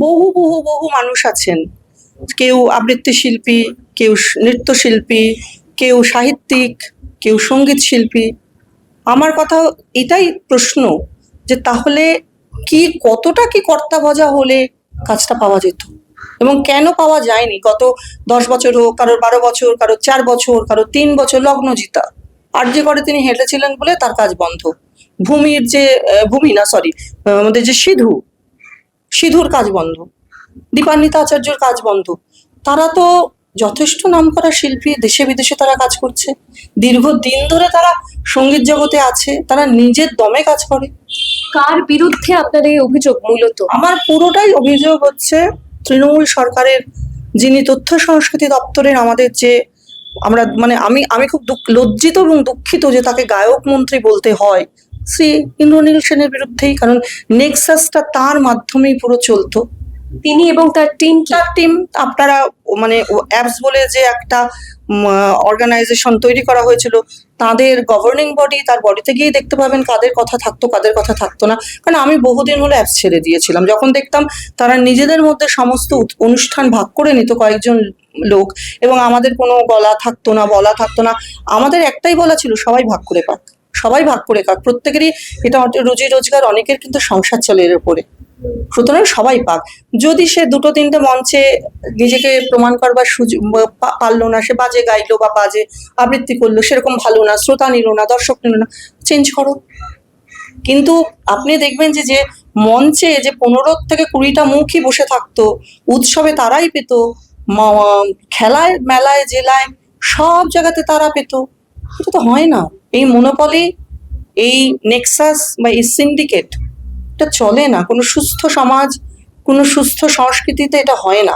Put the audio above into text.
বহু বহু বহু মানুষ আছেন, কেউ আবৃত্তি শিল্পী, কেউ নৃত্যশিল্পী, কেউ সাহিত্যিক, কেউ সঙ্গীত শিল্পী। আমার কথা এটাই প্রশ্ন যে তাহলে কি কতটা কি কর্তা ভজা হলে কাজটা পাওয়া যেত এবং কেন পাওয়া যায়নি? গত 10 বছর হোক, কারোর 12 বছর, কারোর 4 বছর, কারোর 3 বছর, লগ্নজিতা আরজে করে তিনি হেঁটেছিলেন বলে তার কাজ বন্ধ। ভূমির যে ভূমি না সরি আমাদের যে সিধুর কাজ বন্ধ, দীপান্বিতা আচার্যর কাজ বন্ধ। তারা তো যথেষ্ট নামকরা শিল্পী, দেশে বিদেশে তারা কাজ করছে, দীর্ঘদিন ধরে তারা সঙ্গীত জগতে আছে, তারা নিজের দমে কাজ করে। কার বিরুদ্ধে আপনার এই অভিযোগ মূলত? আমার পুরোটাই অভিযোগ হচ্ছে তৃণমূল সরকারের, যিনি তথ্য সংস্কৃতি দপ্তরের আমাদের যে আমরা মানে আমি খুব লজ্জিত এবং দুঃখিত যে তাকে গায়ক মন্ত্রী বলতে হয়, শ্রী ইন্দ্রনীল সেনের বিরুদ্ধেই। কারণ নেক্সাসটা তার মাধ্যমেই পুরো চলতো। তিনি এবং তার টিম আপনারা মানে অ্যাপস বলে যে একটা অর্গানাইজেশন তৈরি করা হয়েছিল, তাদের গভর্নিং বডি, তার বডিতে গিয়ে দেখতে পাবেন কাদের কথা থাকতো কাদের কথা থাকতো না। কারণ আমি বহুদিন হলো অ্যাপস ছেড়ে দিয়েছিলাম, যখন দেখতাম তারা নিজেদের মধ্যে সমস্ত অনুষ্ঠান ভাগ করে নিত কয়েকজন লোক, এবং আমাদের কোনো গলা থাকতো না, বলা থাকতো না। আমাদের একটাই বলা ছিল, সবাই ভাগ করে পাক, সবাই ভাগ করে খাক, প্রত্যেকেরই এটা রুজি রোজগার, অনেকের কিন্তু সংসার চলে এর উপরে, সুতরাং সবাই পাক। যদি সে 2-3টে মঞ্চে নিজেকে প্রমাণ করবার সুযোগ পারলো না, সে বাজে গাইলো বা বাজে আবৃত্তি করলো, সেরকম ভালো না, শ্রোতা নিল না, দর্শক নিল না, চেঞ্জ করো। কিন্তু আপনি দেখবেন যে যে মঞ্চে যে 15 থেকে 20টা মুখই বসে থাকতো, উৎসবে তারাই পেত, খেলায় মেলায় জেলায় সব জায়গাতে তারা পেত। এটা তো হয় না। এই মনোপলি, এই নেক্সাস বা এই সিন্ডিকেট, এটা চলে না। কোনো সুস্থ সমাজ, কোনো সুস্থ সংস্কৃতিতে এটা হয় না।